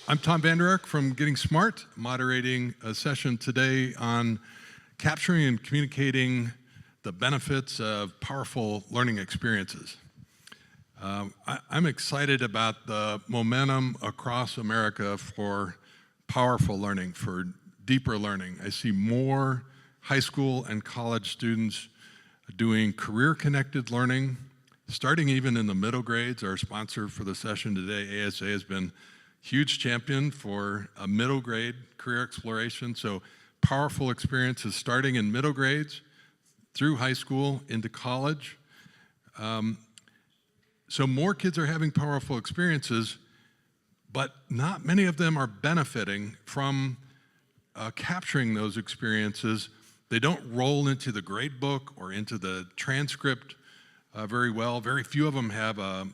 I'm Tom Vander Ark from Getting Smart, moderating a session today on capturing and communicating the benefits of powerful learning experiences. I'm excited about the momentum across America for powerful learning, for deeper learning. I see more high school and college students doing career-connected learning, starting even in the middle grades. Our sponsor for the session today, ASA, has been huge champion for a middle grade career exploration. So powerful experiences starting in middle grades, through high school, into college. So more kids are having powerful experiences, but not many of them are benefiting from capturing those experiences. They don't roll into the grade book or into the transcript very well. Very few of them have a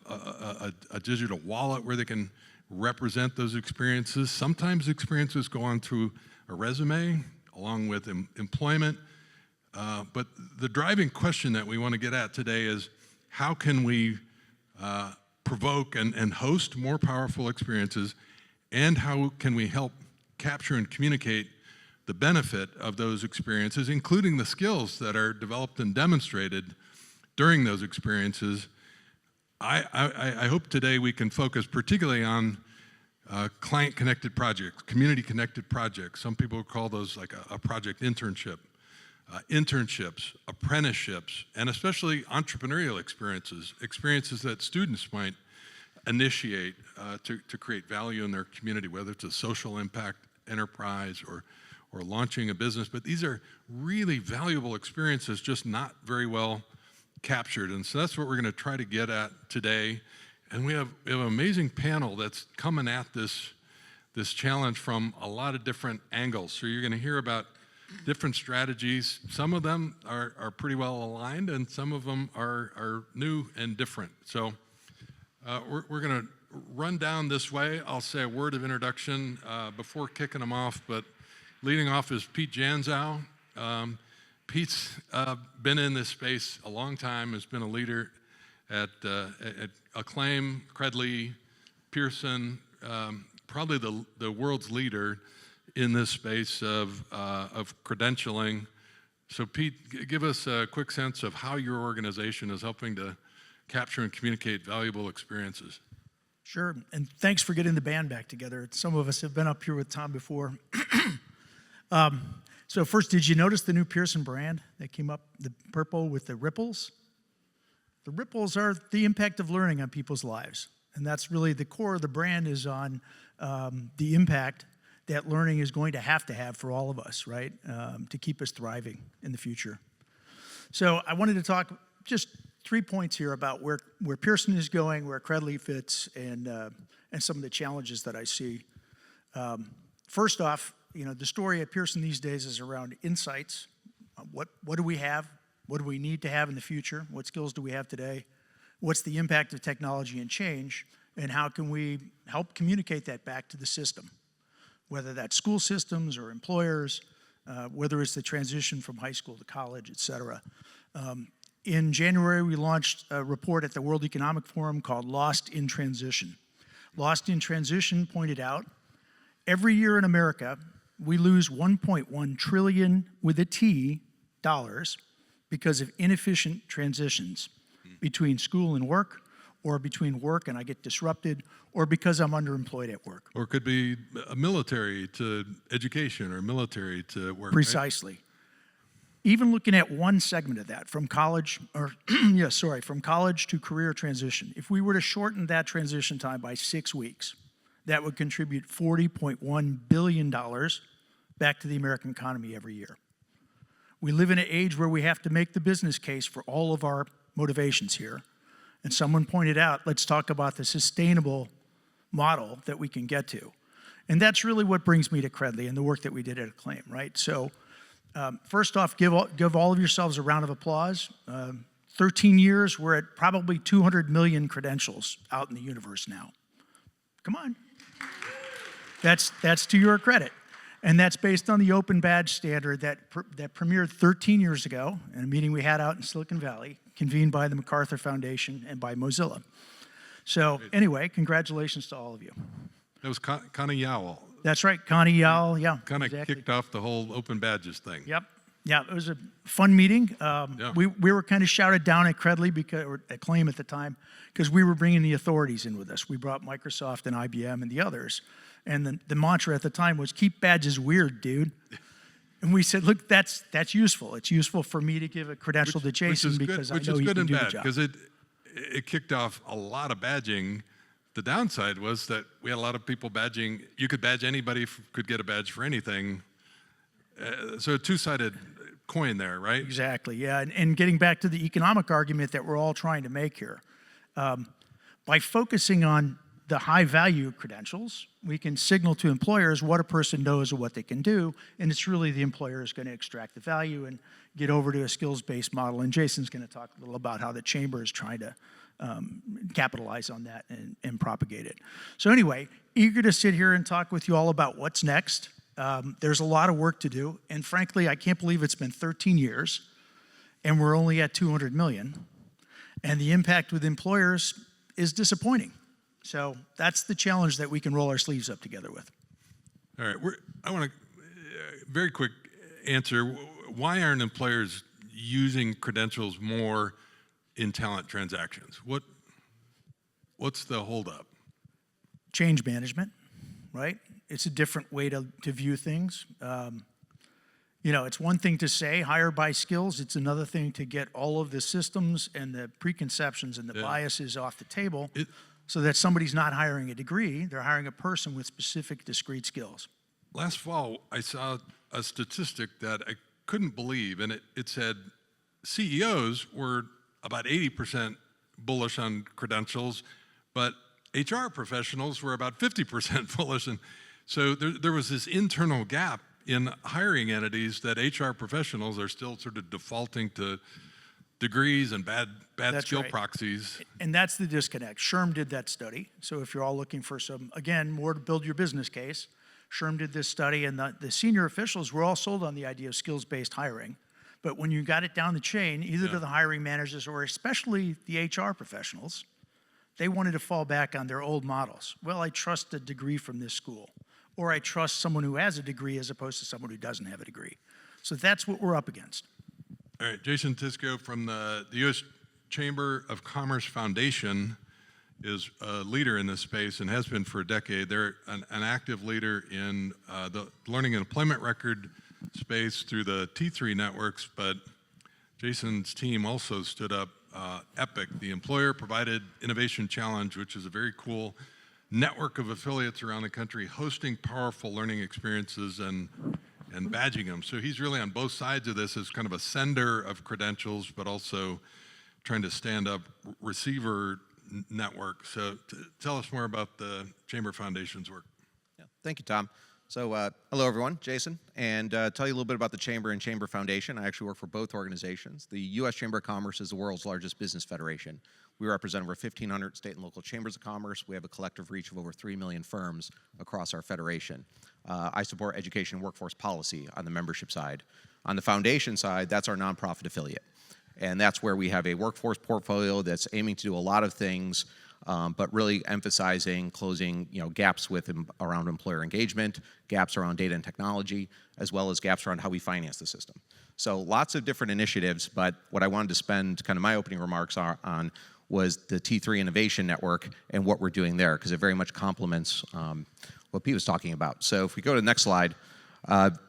digital wallet where they can represent those experiences. Sometimes experiences go on through a resume along with employment. But the driving question that we want to get at today is how can we provoke and host more powerful experiences, and how can we help capture and communicate the benefit of those experiences, including the skills that are developed and demonstrated during those experiences. I hope today we can focus particularly on client-connected projects, community-connected projects. Some people call those like a project internship, internships, apprenticeships, and especially entrepreneurial experiences that students might initiate to create value in their community, whether it's a social impact enterprise or launching a business. But these are really valuable experiences, just not very well captured. And so that's what we're going to try to get at today. And we have an amazing panel that's coming at this challenge from a lot of different angles. So you're going to hear about different strategies. Some of them are pretty well aligned, and some of them are new and different. So we're going to run down this way. I'll say a word of introduction before kicking them off, but leading off is Pete Janzow. Pete's been in this space a long time, has been a leader at Acclaim, Credly, Pearson, probably the world's leader in this space of credentialing. So Pete, give us a quick sense of how your organization is helping to capture and communicate valuable experiences. Sure, and thanks for getting the band back together. Some of us have been up here with Tom before. So first, did you notice the new Pearson brand that came up, the purple with the ripples? The ripples are the impact of learning on people's lives. And that's really the core of the brand, is on the impact that learning is going to have for all of us, right? To keep us thriving in the future. So I wanted to talk just 3 points here about where Pearson is going, where Credly fits, and some of the challenges that I see. First off, the story at Pearson these days is around insights. What do we have? What do we need to have in the future? What skills do we have today? What's the impact of technology and change? And how can we help communicate that back to the system? Whether that's school systems or employers, whether it's the transition from high school to college, et cetera. In January, we launched a report at the World Economic Forum called Lost in Transition. Lost in Transition pointed out, every year in America, we lose 1.1 trillion with a T dollars because of inefficient transitions between school and work, or between work and I get disrupted, or because I'm underemployed at work. Or it could be a military to education or military to work. Precisely. Right? Even looking at one segment of that, from college, from college to career transition, if we were to shorten that transition time by 6 weeks, that would contribute $40.1 billion back to the American economy every year. We live in an age where we have to make the business case for all of our motivations here. And someone pointed out, let's talk about the sustainable model that we can get to. And that's really what brings me to Credly and the work that we did at Acclaim, right? So first off, give all of yourselves a round of applause. 13 years, we're at probably 200 million credentials out in the universe now. Come on. That's to your credit. And that's based on the open badge standard that premiered 13 years ago in a meeting we had out in Silicon Valley, convened by the MacArthur Foundation and by Mozilla. So anyway, congratulations to all of you. That was Connie Yowell. That's right, Connie Yowell, yeah. Kind of exactly. kicked off the whole open badges thing. Yep. Yeah, it was a fun meeting. Yeah. We were kind of shouted down at Credly, or at Claim at the time, because we were bringing the authorities in with us. We brought Microsoft and IBM and the others. And the mantra at the time was, keep badges weird, dude. And we said, look, that's useful. It's useful for me to give a credential to Jason because I know he can do the job. Because it kicked off a lot of badging. The downside was that we had a lot of people badging. You could badge anybody, could get a badge for anything. So a two-sided coin there, right? Exactly, yeah. And getting back to the economic argument that we're all trying to make here, by focusing on the high-value credentials, we can signal to employers what a person knows or what they can do, and it's really the employer is going to extract the value and get over to a skills-based model. And Jason's going to talk a little about how the chamber is trying to capitalize on that and propagate it. So anyway, eager to sit here and talk with you all about what's next. There's a lot of work to do, and frankly, I can't believe it's been 13 years, and we're only at 200 million, and the impact with employers is disappointing. So that's the challenge that we can roll our sleeves up together with. All right, I want to, very quick answer, why aren't employers using credentials more in talent transactions? What's the holdup? Change management, right? It's a different way to view things. You know, it's one thing to say hire by skills. It's another thing to get all of the systems and the preconceptions and the biases off the table so that somebody's not hiring a degree. They're hiring a person with specific, discrete skills. Last fall, I saw a statistic that I couldn't believe, and it said CEOs were about 80% bullish on credentials, but HR professionals were about 50% bullish. And so there was this internal gap in hiring entities that HR professionals are still sort of defaulting to degrees and bad skill proxies. And that's the disconnect. SHRM did that study. So if you're all looking for some, again, more to build your business case, SHRM did this study, and the senior officials were all sold on the idea of skills-based hiring. But when you got it down the chain, either to the hiring managers or especially the HR professionals, they wanted to fall back on their old models. Well, I trust a degree from this school, or I trust someone who has a degree as opposed to someone who doesn't have a degree. So that's what we're up against. All right, Jason Tyszko from the U.S. Chamber of Commerce Foundation is a leader in this space and has been for a decade. They're an active leader in the learning and employment record space through the T3 networks, but Jason's team also stood up EPIC, the Employer Provided Innovation Challenge, which is a very cool network of affiliates around the country hosting powerful learning experiences and badging them. So he's really on both sides of this as kind of a sender of credentials, but also trying to stand up receiver network. So tell us more about the Chamber Foundation's work. Yeah, thank you, Tom. So hello, everyone, Jason, and tell you a little bit about the Chamber and Chamber Foundation. I actually work for both organizations. The U.S. Chamber of Commerce is the world's largest business federation. We represent over 1,500 state and local chambers of commerce. We have a collective reach of over 3 million firms across our federation. I support education and workforce policy on the membership side. On the foundation side, that's our nonprofit affiliate. And that's where we have a workforce portfolio that's aiming to do a lot of things, but really emphasizing closing gaps around employer engagement, gaps around data and technology, as well as gaps around how we finance the system. So lots of different initiatives, but what I wanted to spend kind of my opening remarks on was the T3 Innovation Network and what we're doing there, because it very much complements what Pete was talking about. So if we go to the next slide,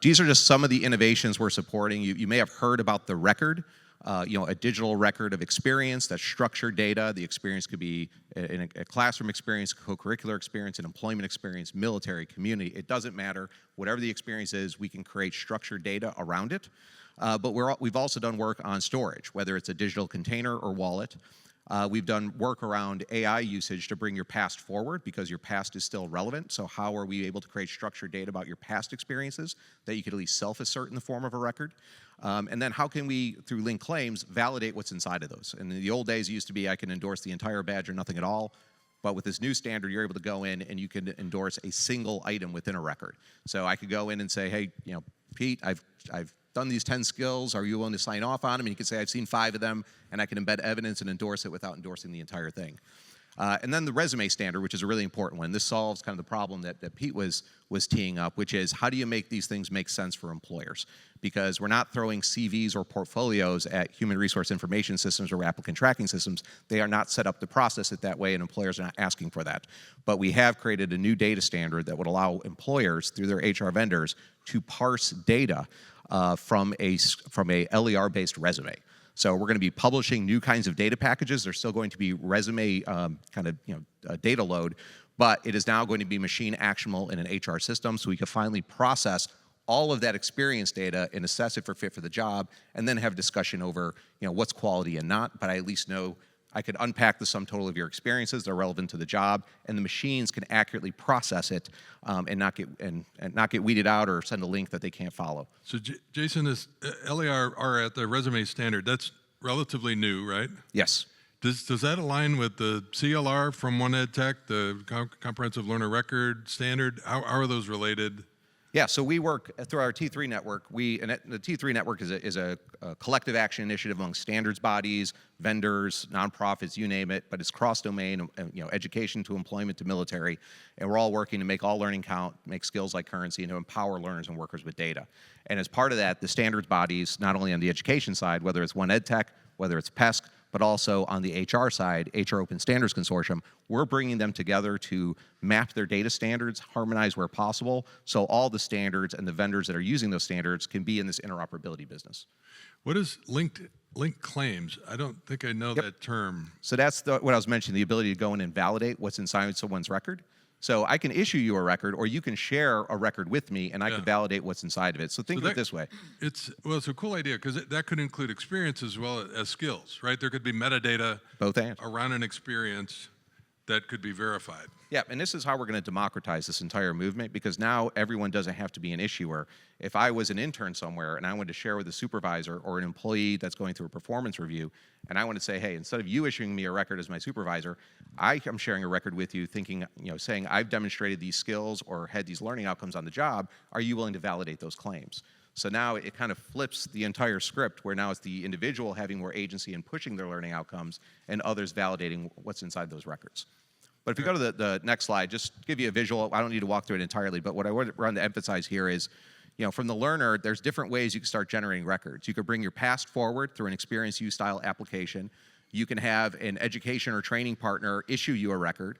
these are just some of the innovations we're supporting. You may have heard about the record, a digital record of experience, that's structured data. The experience could be a classroom experience, co-curricular experience, an employment experience, military, community. It doesn't matter. Whatever the experience is, we can create structured data around it. But we've also done work on storage, whether it's a digital container or wallet. We've done work around AI usage to bring your past forward because your past is still relevant. So how are we able to create structured data about your past experiences that you could at least self-assert in the form of a record? And then how can we, through linked claims, validate what's inside of those? And in the old days, it used to be I can endorse the entire badge or nothing at all. But with this new standard, you're able to go in and you can endorse a single item within a record. So I could go in and say, hey, Pete, I've done these 10 skills. Are you willing to sign off on them? And you can say, I've seen 5 of them, and I can embed evidence and endorse it without endorsing the entire thing. And then the resume standard, which is a really important one. This solves kind of the problem that Pete was teeing up, which is how do you make these things make sense for employers? Because we're not throwing CVs or portfolios at human resource information systems or applicant tracking systems. They are not set up to process it that way, and employers are not asking for that. But we have created a new data standard that would allow employers, through their HR vendors, to parse data from a LER-based resume. So we're going to be publishing new kinds of data packages. There's still going to be resume data load, but it is now going to be machine actionable in an HR system, so we can finally process all of that experience data and assess it for fit for the job, and then have discussion over what's quality and not. But I at least know I could unpack the sum total of your experiences that are relevant to the job, and the machines can accurately process it and not get weeded out or send a link that they can't follow. So Jason, this LER at the resume standard, that's relatively new, right? Yes. Does that align with the CLR from One Ed Tech, the Comprehensive Learner Record standard? How are those related? Yeah, so we work through our T3 network. The T3 network is a collective action initiative among standards bodies, vendors, nonprofits, you name it, but it's cross-domain, education to employment to military, and we're all working to make all learning count, make skills like currency, and to empower learners and workers with data. And as part of that, the standards bodies, not only on the education side, whether it's One Ed Tech, whether it's PESC, but also on the HR side, HR Open Standards Consortium, we're bringing them together to map their data standards, harmonize where possible, so all the standards and the vendors that are using those standards can be in this interoperability business. What is linked claims? I don't think I know that term. So that's what I was mentioning, the ability to go in and validate what's inside someone's record. So I can issue you a record, or you can share a record with me, and I can validate what's inside of it. So think of it this way. It's a cool idea, because that could include experience as well as skills, right? There could be metadata Both and. around an experience that could be verified. Yeah, and this is how we're going to democratize this entire movement, because now everyone doesn't have to be an issuer. If I was an intern somewhere and I wanted to share with a supervisor or an employee that's going through a performance review, and I want to say, hey, instead of you issuing me a record as my supervisor, I am sharing a record with you saying I've demonstrated these skills or had these learning outcomes on the job. Are you willing to validate those claims? So now it kind of flips the entire script, where now it's the individual having more agency in pushing their learning outcomes and others validating what's inside those records. But if you go to the next slide, just to give you a visual, I don't need to walk through it entirely, but what I want to emphasize here is, from the learner, there's different ways you can start generating records. You could bring your past forward through an experience use style application. You can have an education or training partner issue you a record,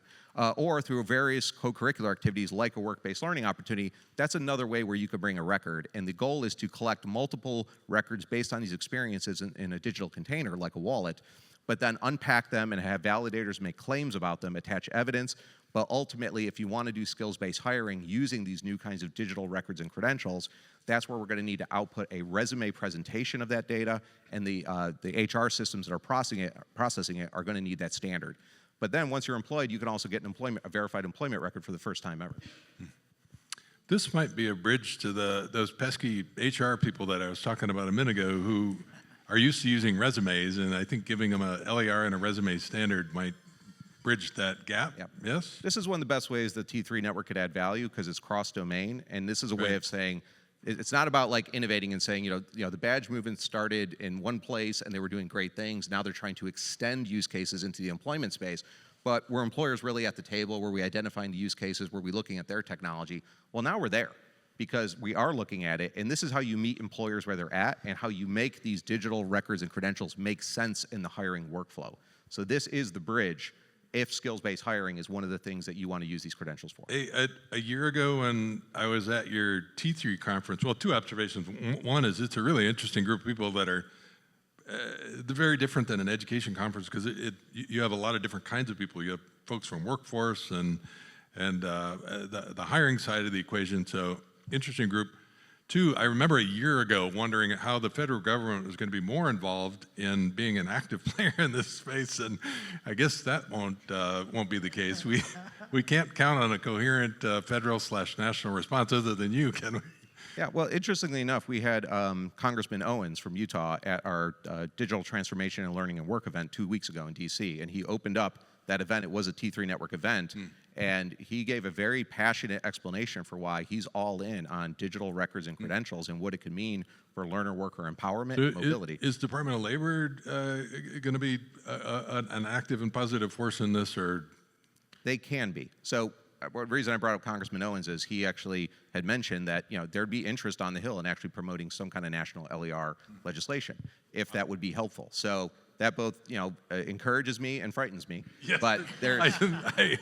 or through various co-curricular activities like a work-based learning opportunity. That's another way where you could bring a record. And the goal is to collect multiple records based on these experiences in a digital container like a wallet, but then unpack them and have validators make claims about them, attach evidence. But ultimately, if you want to do skills-based hiring using these new kinds of digital records and credentials, that's where we're going to need to output a resume presentation of that data, and the HR systems that are processing it are going to need that standard. But then once you're employed, you can also get a verified employment record for the first time ever. This might be a bridge to those pesky HR people that I was talking about a minute ago, who are used to using resumes, and I think giving them a LER and a resume standard might bridge that gap. Yep. Yes? This is one of the best ways the T3 network could add value, because it's cross-domain, and this is a way of saying, it's not about like innovating and saying, the badge movement started in one place and they were doing great things. Now they're trying to extend use cases into the employment space. But were employers really at the table? Were we identifying the use cases? Were we looking at their technology? Well, now we're there, because we are looking at it, and this is how you meet employers where they're at, and how you make these digital records and credentials make sense in the hiring workflow. So this is the bridge if skills-based hiring is one of the things that you want to use these credentials for. A year ago, when I was at your T3 conference, well, two observations. One is it's a really interesting group of people that are they're very different than an education conference, because you have a lot of different kinds of people. You have folks from workforce and the hiring side of the equation, so interesting group. Two, I remember a year ago wondering how the federal government was going to be more involved in being an active player in this space, and I guess that won't be the case. We can't count on a coherent federal/national response other than you, can we? Yeah, well, interestingly enough, we had Congressman Owens from Utah at our Digital Transformation and Learning and Work event 2 weeks ago in DC, and he opened up that event. It was a T3 Network event, and he gave a very passionate explanation for why he's all in on digital records and credentials and what it could mean for learner worker empowerment and mobility. Is Department of Labor going to be an active and positive force in this, or? They can be. So the reason I brought up Congressman Owens is he actually had mentioned that there'd be interest on the Hill in actually promoting some kind of national LER legislation, if that would be helpful. So that both encourages me and frightens me. Yes. But there, I think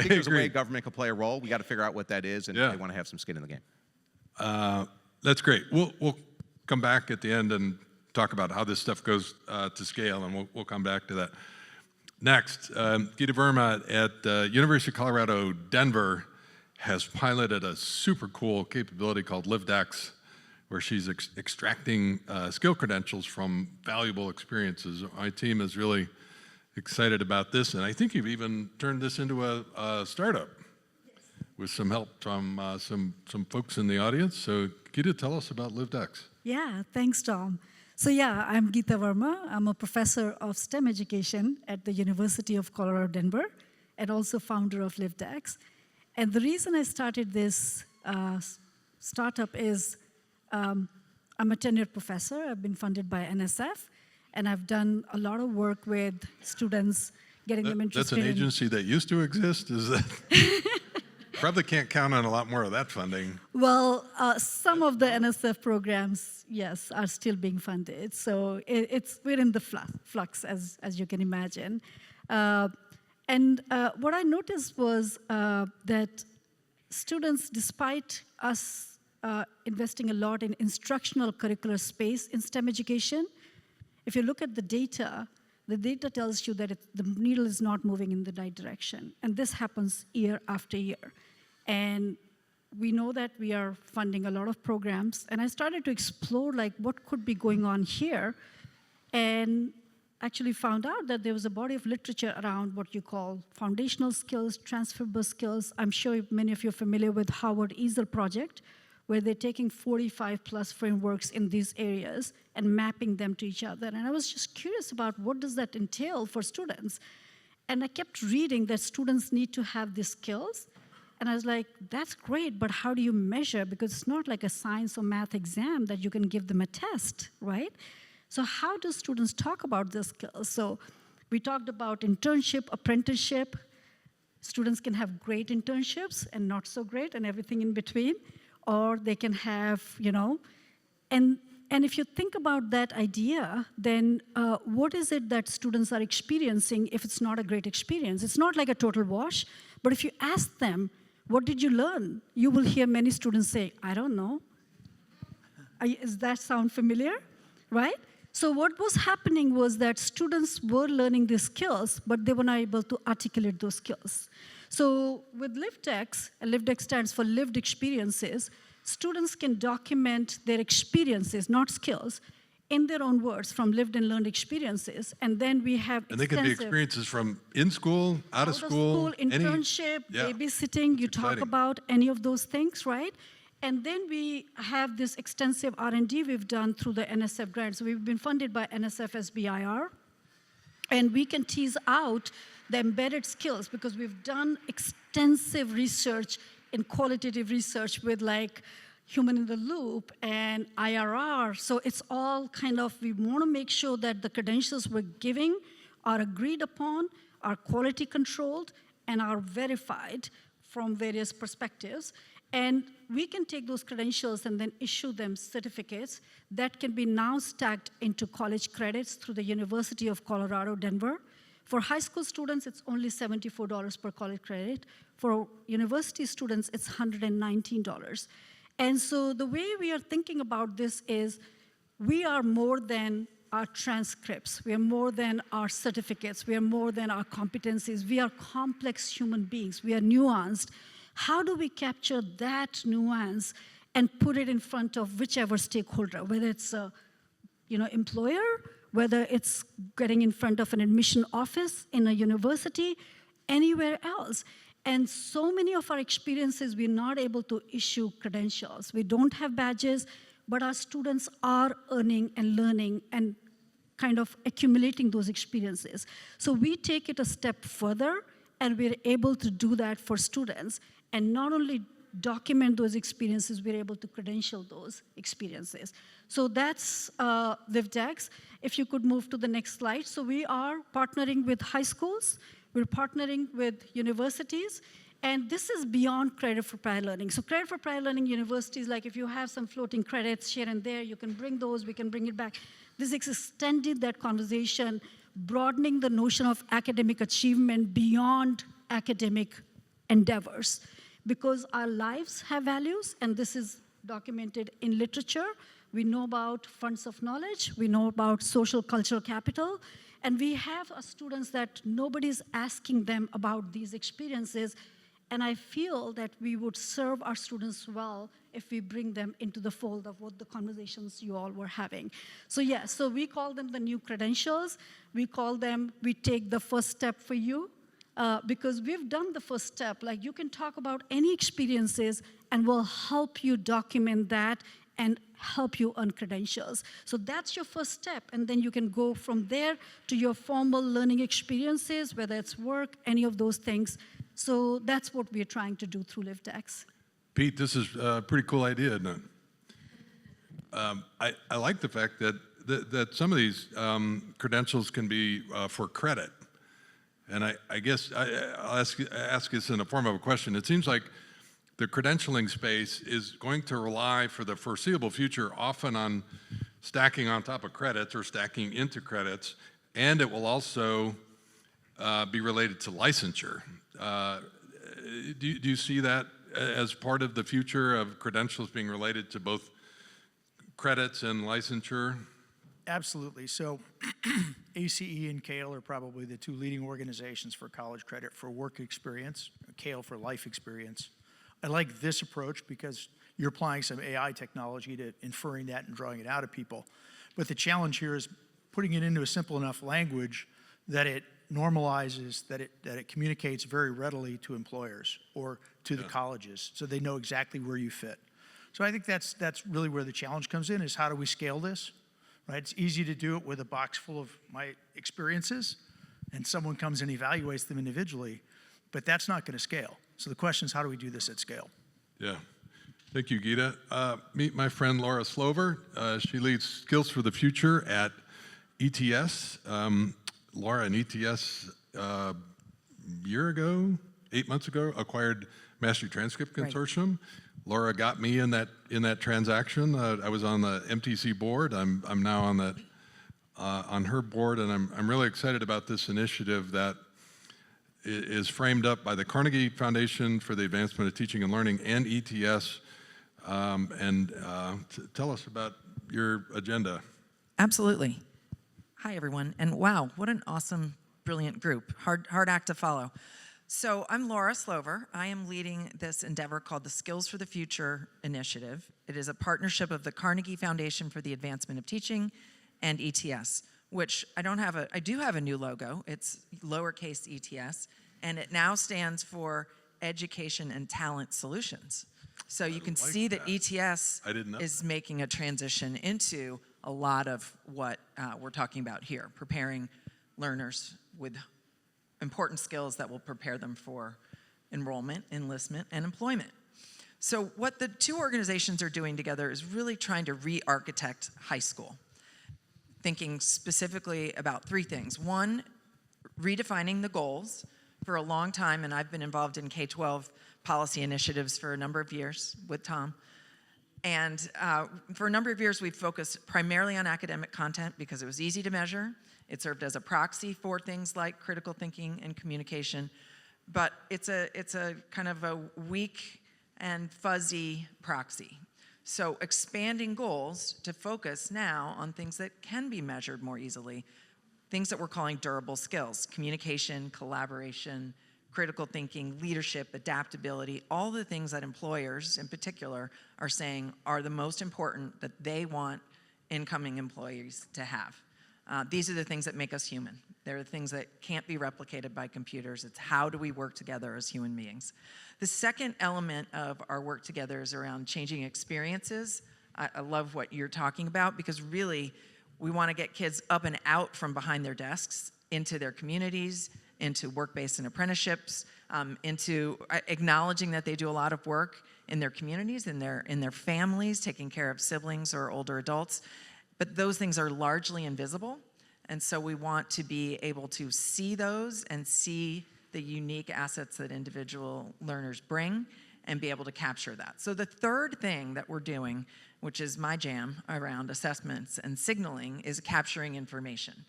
there's a way agree. government can play a role. We got to figure out what that is, and Yeah. they want to have some skin in the game. That's great. We'll come back at the end and talk about how this stuff goes to scale, and we'll come back to that. Next, Geeta Verma at University of Colorado, Denver has piloted a super cool capability called LivedX, where she's extracting skill credentials from valuable experiences. My team is really excited about this, and I think you've even turned this into a startup with some help from some folks in the audience. So Geeta, tell us about LivedX. Yeah, thanks, Tom. So yeah, I'm Geeta Verma. I'm a professor of STEM education at the University of Colorado, Denver, and also founder of LivedX. And the reason I started this startup is I'm a tenured professor. I've been funded by NSF, and I've done a lot of work with students, getting them interested That's an agency that used to exist? Is that? Probably can't count on a lot more of that funding. Well, some of the NSF programs, yes, are still being funded. So we're in the flux, as you can imagine. And what I noticed was that students, despite us investing a lot in instructional curricular space in STEM education, if you look at the data tells you that the needle is not moving in the right direction. And this happens year after year. And we know that we are funding a lot of programs. And I started to explore what could be going on here, and actually found out that there was a body of literature around what you call foundational skills, transferable skills. I'm sure many of you are familiar with Howard Easel project, where they're taking 45 plus frameworks in these areas and mapping them to each other. And I was just curious about what does that entail for students. And I kept reading that students need to have these skills. And I was like, that's great, but how do you measure? Because it's not like a science or math exam that you can give them a test, right? So how do students talk about their skills? So we talked about internship, apprenticeship. Students can have great internships and not so great and everything in between. Or they can have, and if you think about that idea, then what is it that students are experiencing if it's not a great experience? It's not like a total wash, but if you ask them, what did you learn? You will hear many students say, I don't know. Does that sound familiar, right? So what was happening was that students were learning these skills, but they were not able to articulate those skills. So with LivedX, and LivedX stands for lived experiences, students can document their experiences, not skills, in their own words from lived and learned experiences. And then we have And they can be experiences from in school, out of school, internship, babysitting, you talk about any of those things, right? And then we have this extensive R&D we've done through the NSF grants. We've been funded by NSF SBIR, and we can tease out the embedded skills because we've done extensive research in qualitative research with human in the loop and IRR. So it's all we want to make sure that the credentials we're giving are agreed upon, are quality controlled, and are verified from various perspectives. And we can take those credentials and then issue them certificates that can be now stacked into college credits through the University of Colorado, Denver. For high school students, it's only $74 per college credit. For university students, it's $119. And so the way we are thinking about this is we are more than our transcripts. We are more than our certificates. We are more than our competencies. We are complex human beings. We are nuanced. How do we capture that nuance and put it in front of whichever stakeholder, whether it's a employer, whether it's getting in front of an admission office in a university, anywhere else? And so many of our experiences, we're not able to issue credentials. We don't have badges, but our students are earning and learning and kind of accumulating those experiences. So we take it a step further, and we're able to do that for students, and not only document those experiences, we're able to credential those experiences. So that's LivedX. If you could move to the next slide. So we are partnering with high schools, we're partnering with universities, and this is beyond credit for prior learning. So credit for prior learning universities, like if you have some floating credits here and there, you can bring those, we can bring it back. This extended that conversation, broadening the notion of academic achievement beyond academic endeavors. Because our lives have values, and this is documented in literature. We know about funds of knowledge, we know about social cultural capital, and we have students that nobody's asking them about these experiences, and I feel that we would serve our students well if we bring them into the fold of what the conversations you all were having. So yeah, so we call them the new credentials. We call them, we take the first step for you, because we've done the first step. Like, you can talk about any experiences, and we'll help you document that and help you earn credentials. So that's your first step, and then you can go from there to your formal learning experiences, whether it's work, any of those things. So that's what we're trying to do through LivedX. Pete, this is a pretty cool idea, isn't it? I like the fact that some of these credentials can be for credit. And I guess I'll ask this in the form of a question. It seems like the credentialing space is going to rely for the foreseeable future often on stacking on top of credits or stacking into credits, and it will also be related to licensure. Do you see that as part of the future of credentials being related to both credits and licensure? Absolutely. So ACE and CALE are probably the two leading organizations for college credit for work experience, CALE for life experience. I like this approach because you're applying some AI technology to inferring that and drawing it out of people. But the challenge here is putting it into a simple enough language that it normalizes, that it communicates very readily to employers or to the colleges, so they know exactly where you fit. So I think that's really where the challenge comes in, is how do we scale this? Right? It's easy to do it with a box full of my experiences, and someone comes and evaluates them individually, but that's not going to scale. So the question is, how do we do this at scale? Yeah. Thank you, Geeta. Meet my friend Laura Slover. She leads Skills for the Future at ETS. Laura and ETS, year ago, 8 months ago, acquired Mastery Transcript Consortium. Right. Laura got me in that transaction. I was on the MTC board. I'm now on that on her board, and I'm really excited about this initiative that is framed up by the Carnegie Foundation for the Advancement of Teaching and Learning and ETS. Tell us about your agenda. Absolutely. Hi, everyone. And wow, what an awesome, brilliant group. Hard act to follow. So I'm Laura Slover. I am leading this endeavor called the Skills for the Future initiative. It is a partnership of the Carnegie Foundation for the Advancement of Teaching and ETS, which I do have a new logo. It's lowercase ETS, and it now stands for Education and Talent Solutions. So you can see that ETS is making a transition into a lot of what we're talking about here, preparing learners with important skills that will prepare them for enrollment, enlistment, and employment. So what the two organizations are doing together is really trying to re-architect high school, thinking specifically about three things. One, redefining the goals. For a long time, and I've been involved in K-12 policy initiatives for a number of years with Tom. And for a number of years, we've focused primarily on academic content because it was easy to measure. It served as a proxy for things like critical thinking and communication. But it's a kind of a weak and fuzzy proxy. So expanding goals to focus now on things that can be measured more easily, things that we're calling durable skills: communication, collaboration, critical thinking, leadership, adaptability, all the things that employers in particular are saying are the most important that they want incoming employees to have. These are the things that make us human. They're the things that can't be replicated by computers. It's how do we work together as human beings. The second element of our work together is around changing experiences. I love what you're talking about, because really we want to get kids up and out from behind their desks into their communities, into work-based and apprenticeships, into acknowledging that they do a lot of work in their communities, in their families, taking care of siblings or older adults. But those things are largely invisible. And so we want to be able to see those and see the unique assets that individual learners bring and be able to capture that. So the third thing that we're doing, which is my jam around assessments and signaling, is capturing information.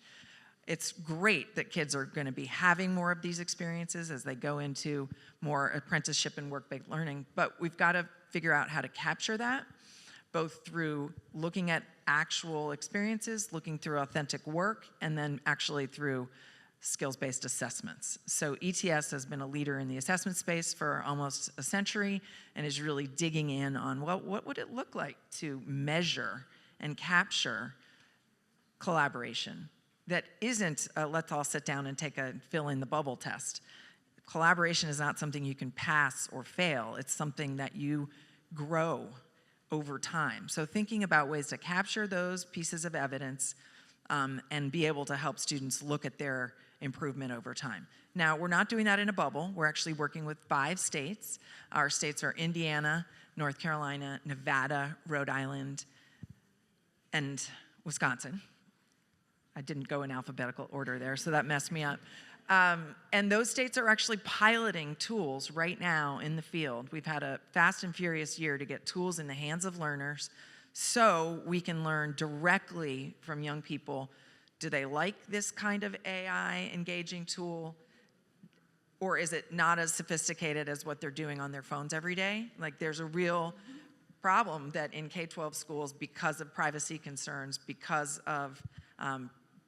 It's great that kids are going to be having more of these experiences as they go into more apprenticeship and work-based learning, but we've got to figure out how to capture that, both through looking at actual experiences, looking through authentic work, and then actually through skills-based assessments. So ETS has been a leader in the assessment space for almost a century and is really digging in on, well, what would it look like to measure and capture collaboration that isn't a let's all sit down and take a fill in the bubble test. Collaboration is not something you can pass or fail. It's something that you grow over time. So thinking about ways to capture those pieces of evidence and be able to help students look at their improvement over time. Now, we're not doing that in a bubble. We're actually working with 5 states. Our states are Indiana, North Carolina, Nevada, Rhode Island, and Wisconsin. I didn't go in alphabetical order there, so that messed me up. And those states are actually piloting tools right now in the field. We've had a fast and furious year to get tools in the hands of learners so we can learn directly from young people. Do they like this kind of AI engaging tool? Or is it not as sophisticated as what they're doing on their phones every day? Like, there's a real problem that in K-12 schools, because of privacy concerns, because of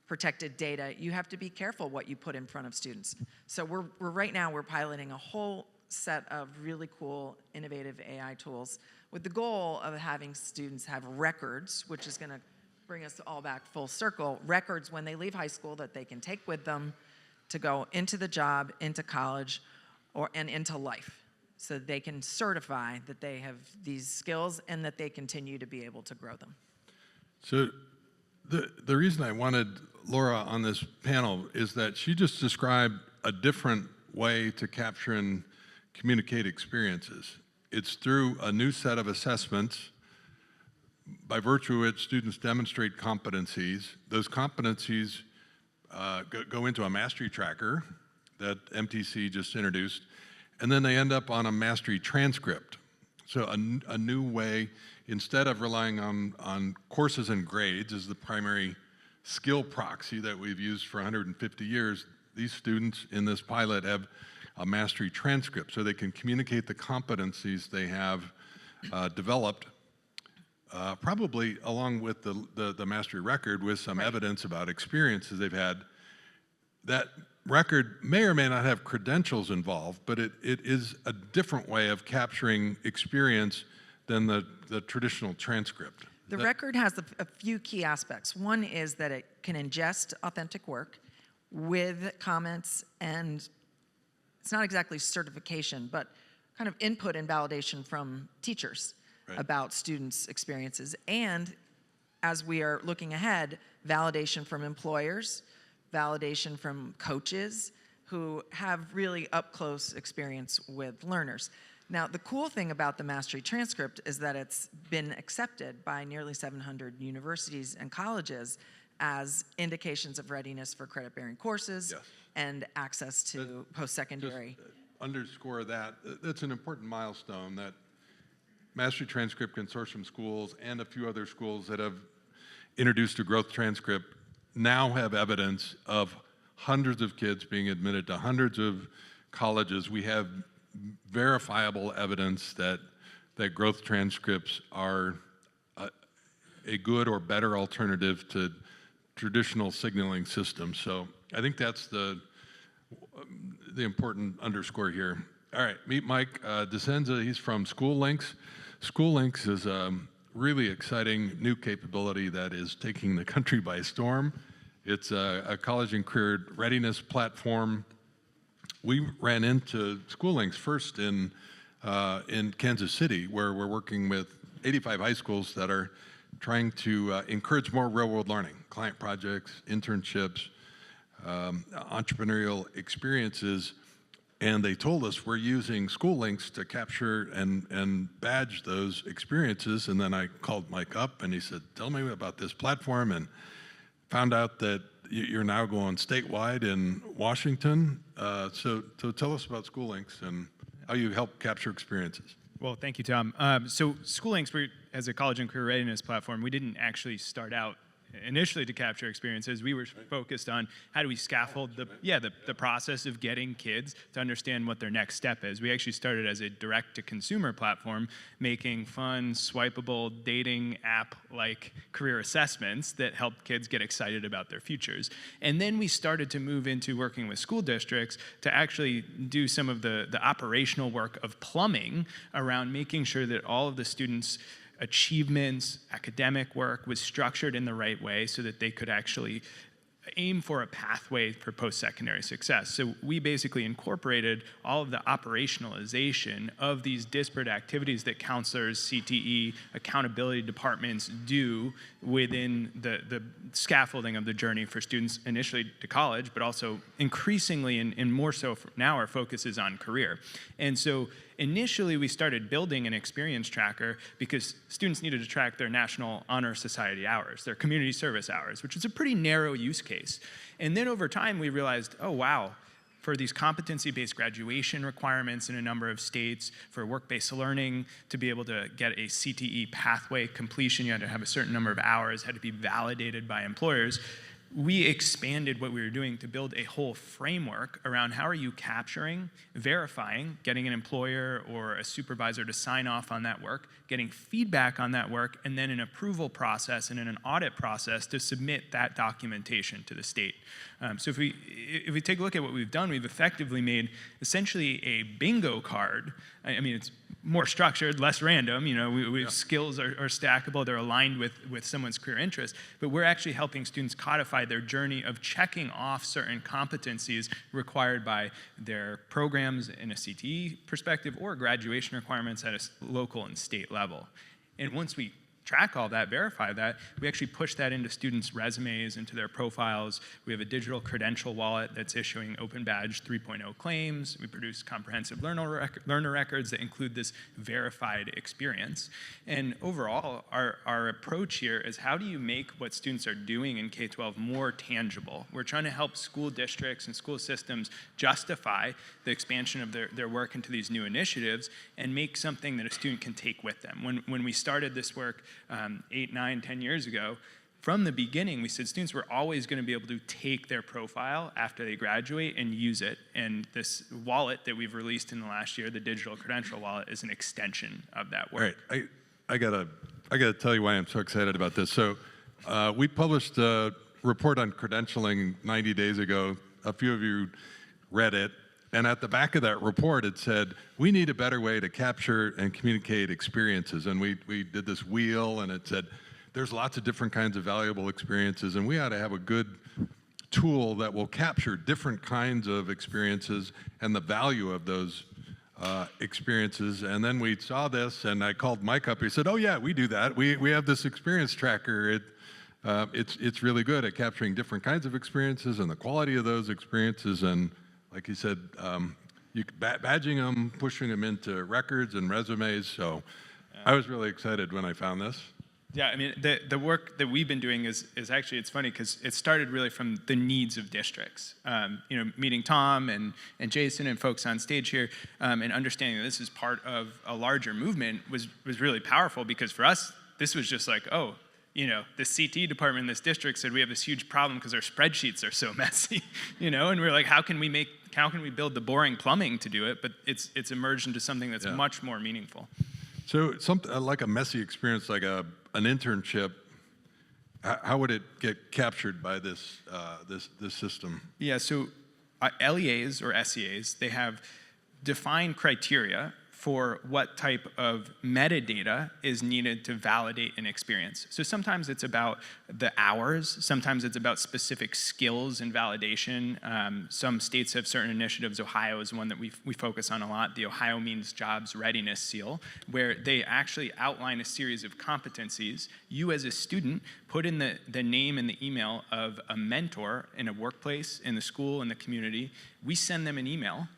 protected data, you have to be careful what you put in front of students. So we're right now, we're piloting a whole set of really cool, innovative AI tools with the goal of having students have records, which is gonna bring us all back full circle, records when they leave high school that they can take with them to go into the job, into college, and into life. So they can certify that they have these skills and that they continue to be able to grow them. So the reason I wanted Laura on this panel is that she just described a different way to capture and communicate experiences. It's through a new set of assessments by virtue of which students demonstrate competencies. Those competencies go into a mastery tracker that MTC just introduced, and then they end up on a mastery transcript. So a new way, instead of relying on courses and grades as the primary skill proxy that we've used for 150 years, these students in this pilot have a mastery transcript, so they can communicate the competencies they have developed, probably along with the mastery record with some evidence about experiences they've had. That record may or may not have credentials involved, but it is a different way of capturing experience than the traditional transcript. The record has a few key aspects. One is that it can ingest authentic work with comments, and it's not exactly certification, but kind of input and validation from teachers about students' experiences. And as we are looking ahead, validation from employers, validation from coaches who have really up-close experience with learners. Now, the cool thing about the mastery transcript is that it's been accepted by nearly 700 universities and colleges as indications of readiness for credit-bearing courses and access to post-secondary. Just underscore that. That's an important milestone, that Mastery Transcript Consortium schools and a few other schools that have introduced a growth transcript now have evidence of hundreds of kids being admitted to hundreds of colleges. We have verifiable evidence that growth transcripts are a good or better alternative to traditional signaling systems. So I think that's the important underscore here. All right, meet Mike Discenza. He's from SchooLinks. SchooLinks is a really exciting new capability that is taking the country by storm. It's a college and career readiness platform. We ran into SchooLinks first in Kansas City, where we're working with 85 high schools that are trying to encourage more real-world learning, client projects, internships, entrepreneurial experiences. And they told us we're using SchooLinks to capture and badge those experiences. And then I called Mike up and he said, tell me about this platform, and found out that you're now going statewide in Washington. So tell us about SchooLinks and how you help capture experiences. Well, thank you, Tom. So SchooLinks, as a college and career readiness platform, we didn't actually start out initially to capture experiences. We were focused on how do we scaffold the process of getting kids to understand what their next step is. We actually started as a direct-to-consumer platform, making fun, swipeable, dating app-like career assessments that helped kids get excited about their futures. And then we started to move into working with school districts to actually do some of the operational work of plumbing around making sure that all of the students' achievements, academic work was structured in the right way so that they could actually aim for a pathway for post-secondary success. So we basically incorporated all of the operationalization of these disparate activities that counselors, CTE, accountability departments do within the scaffolding of the journey for students initially to college, but also increasingly and more so now our focus is on career. And so initially, we started building an experience tracker because students needed to track their National Honor Society hours, their community service hours, which is a pretty narrow use case. And then over time, we realized, oh, wow, for these competency-based graduation requirements in a number of states, for work-based learning, to be able to get a CTE pathway completion, you had to have a certain number of hours, had to be validated by employers. We expanded what we were doing to build a whole framework around how are you capturing, verifying, getting an employer or a supervisor to sign off on that work, getting feedback on that work, and then an approval process and then an audit process to submit that documentation to the state. So if we take a look at what we've done, we've effectively made essentially a bingo card. I mean, it's more structured, less random. You know, skills are stackable. They're aligned with someone's career interest. But we're actually helping students codify their journey of checking off certain competencies required by their programs in a CTE perspective or graduation requirements at a local and state level. And once we track all that, verify that, we actually push that into students' resumes, into their profiles. We have a digital credential wallet that's issuing Open Badge 3.0 claims. We produce comprehensive learner records that include this verified experience. And overall, our approach here is how do you make what students are doing in K-12 more tangible? We're trying to help school districts and school systems justify the expansion of their work into these new initiatives and make something that a student can take with them. When we started this work 8, 9, 10 years ago, from the beginning, we said students were always going to be able to take their profile after they graduate and use it. And this wallet that we've released in the last year, the digital credential wallet, is an extension of that work. All right, I gotta tell you why I'm so excited about this. So we published a report on credentialing 90 days ago. A few of you read it. And at the back of that report, it said, we need a better way to capture and communicate experiences. And we did this wheel, and it said, there's lots of different kinds of valuable experiences, and we ought to have a good tool that will capture different kinds of experiences and the value of those experiences. And then we saw this, and I called Mike up. He said, oh, yeah, we do that. We have this experience tracker. It's really good at capturing different kinds of experiences and the quality of those experiences. And like he said, badging them, pushing them into records and resumes. So I was really excited when I found this. Yeah, I mean, the work that we've been doing is actually, it's funny because it started really from the needs of districts. You know, meeting Tom and Jason and folks on stage here and understanding that this is part of a larger movement was really powerful because for us, this was just like, oh, you know, the CT department in this district said we have this huge problem because our spreadsheets are so messy, you know, and we're like, how can we build the boring plumbing to do it? But it's emerged into something that's much more meaningful. So something like a messy experience, like an internship, how would it get captured by this system? Yeah, so LEAs or SEAs, they have defined criteria for what type of metadata is needed to validate an experience. So sometimes it's about the hours, sometimes it's about specific skills and validation. Some states have certain initiatives. Ohio is one that we focus on a lot, the Ohio Means Jobs Readiness Seal, where they actually outline a series of competencies. You as a student put in the name and the email of a mentor in a workplace, in the school, in the community. We send them an email.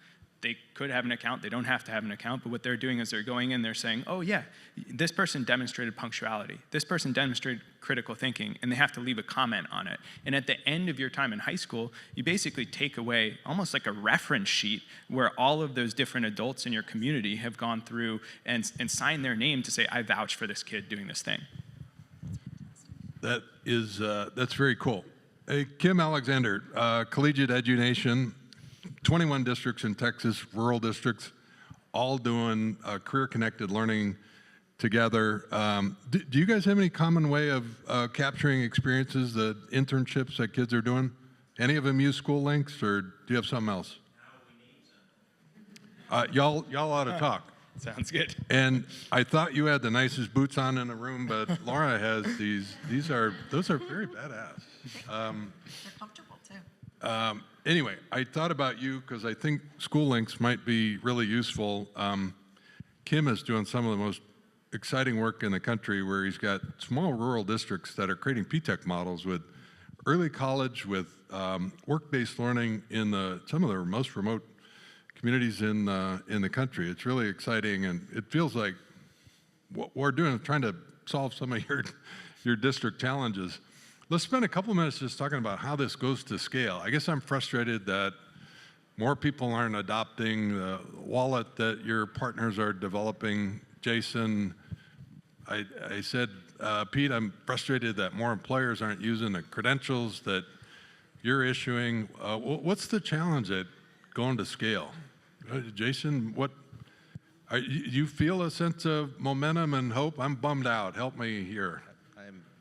They could have an account, they don't have to have an account, but what they're doing is they're going in, they're saying, oh yeah, this person demonstrated punctuality, this person demonstrated critical thinking, and they have to leave a comment on it. And at the end of your time in high school, you basically take away almost like a reference sheet where all of those different adults in your community have gone through and signed their name to say, I vouch for this kid doing this thing. That's very cool. Hey, Kim Alexander, Collegiate Edunation, 21 districts in Texas, rural districts, all doing career-connected learning together. Do you guys have any common way of capturing experiences, the internships that kids are doing? Any of them use SchooLinks, or do you have something else? Y'all ought to talk. Sounds good. And I thought you had the nicest boots on in the room, but Laura has these. Those are very badass. They're comfortable too. Anyway, I thought about you because I think SchooLinks might be really useful. Kim is doing some of the most exciting work in the country where he's got small rural districts that are creating PreK models with early college, with work-based learning in some of the most remote communities in the country. It's really exciting, and it feels like what we're doing is trying to solve some of your district challenges. Let's spend a couple minutes just talking about how this goes to scale. I guess I'm frustrated that more people aren't adopting the wallet that your partners are developing. Jason, I said, Pete, I'm frustrated that more employers aren't using the credentials that you're issuing. What's the challenge at going to scale? Jason, you feel a sense of momentum and hope? I'm bummed out. Help me here.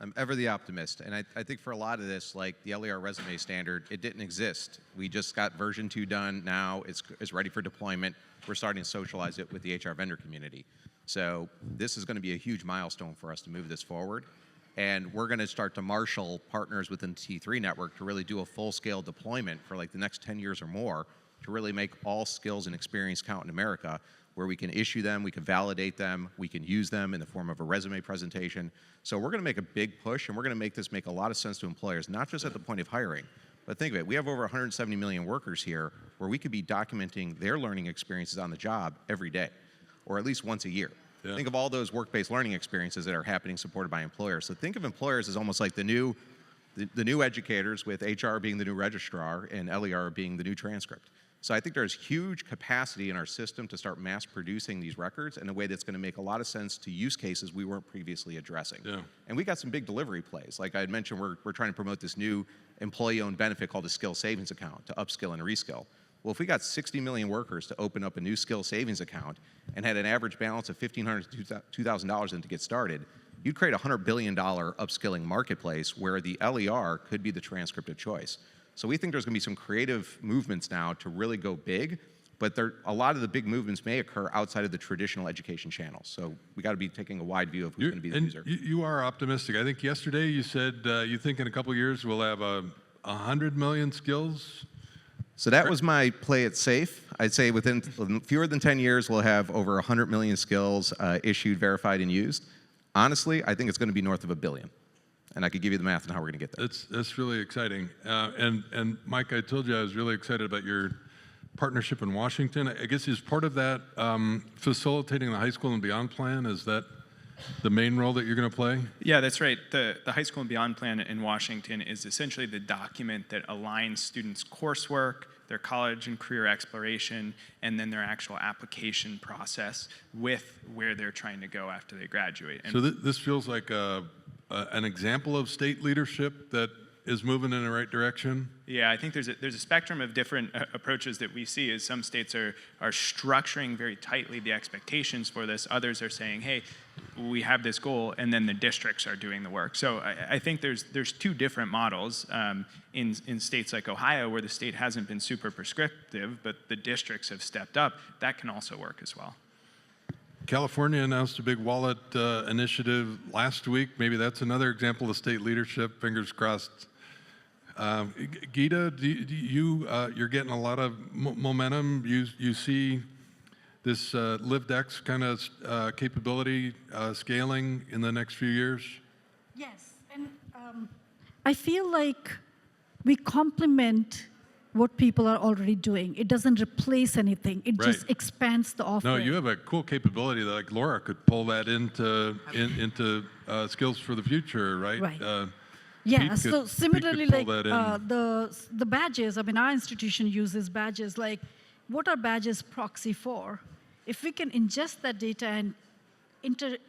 I'm ever the optimist, and I think for a lot of this, like the LER resume standard, it didn't exist. We just got version 2 done. Now it's ready for deployment. We're starting to socialize it with the HR vendor community. So this is going to be a huge milestone for us to move this forward, and we're going to start to marshal partners within the T3 network to really do a full-scale deployment for like the next 10 years or more to really make all skills and experience count in America, where we can issue them, we can validate them, we can use them in the form of a resume presentation. So we're going to make a big push, and we're going to make this make a lot of sense to employers, not just at the point of hiring, but think of it. We have over 170 million workers here where we could be documenting their learning experiences on the job every day, or at least once a year. Yeah. Think of all those work-based learning experiences that are happening supported by employers. So think of employers as almost like the new educators, with HR being the new registrar and LER being the new transcript. So I think there's huge capacity in our system to start mass producing these records in a way that's going to make a lot of sense to use cases we weren't previously addressing. Yeah. And we got some big delivery plays. Like I had mentioned, we're trying to promote this new employee-owned benefit called a skill savings account to upskill and reskill. Well, if we got 60 million workers to open up a new skill savings account and had an average balance of $1,500 to $2,000 in to get started, you'd create a $100 billion upskilling marketplace where the LER could be the transcript of choice. So we think there's going to be some creative movements now to really go big, but a lot of the big movements may occur outside of the traditional education channels. So we got to be taking a wide view of who's going to be the user. You are optimistic. I think yesterday you said you think in a couple of years we'll have 100 million skills. So that was my play it safe. I'd say within fewer than 10 years we'll have over 100 million skills issued, verified, and used. Honestly, I think it's going to be north of 1 billion. And I could give you the math on how we're going to get there. That's really exciting. And Mike, I told you I was really excited about your partnership in Washington. I guess is part of that facilitating the high school and beyond plan? Is that the main role that you're going to play? Yeah, that's right. The high school and beyond plan in Washington is essentially the document that aligns students' coursework, their college and career exploration, and then their actual application process with where they're trying to go after they graduate. And so this feels like an example of state leadership that is moving in the right direction? Yeah, I think there's a spectrum of different approaches that we see as some states are structuring very tightly the expectations for this. Others are saying, hey, we have this goal, and then the districts are doing the work. So I think there's two different models in states like Ohio, where the state hasn't been super prescriptive, but the districts have stepped up. That can also work as well. California announced a big wallet initiative last week. Maybe that's another example of state leadership. Fingers crossed. Geeta, you're getting a lot of momentum. You see this LivedX kind of capability scaling in the next few years? Yes, and I feel like we complement what people are already doing. It doesn't replace anything. It just Right. expands the offering. No, you have a cool capability that like Laura could pull that into skills for the future, right? Right. Yeah, Pete so could similarly, pull like that in. the badges, I mean, our institution uses badges. Like, what are badges proxy for? If we can ingest that data and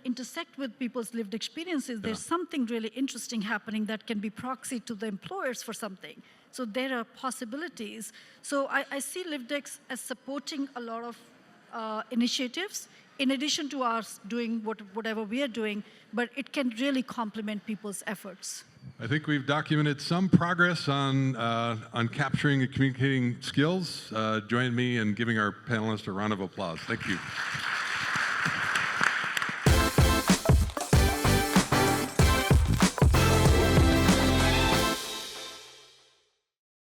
intersect with people's lived experiences, there's something really interesting happening that can be proxy to the employers for something. So there are possibilities. So I see LivedX as supporting a lot of initiatives, in addition to us doing whatever we are doing, but it can really complement people's efforts. I think we've documented some progress on capturing and communicating skills. Join me in giving our panelists a round of applause. Thank you.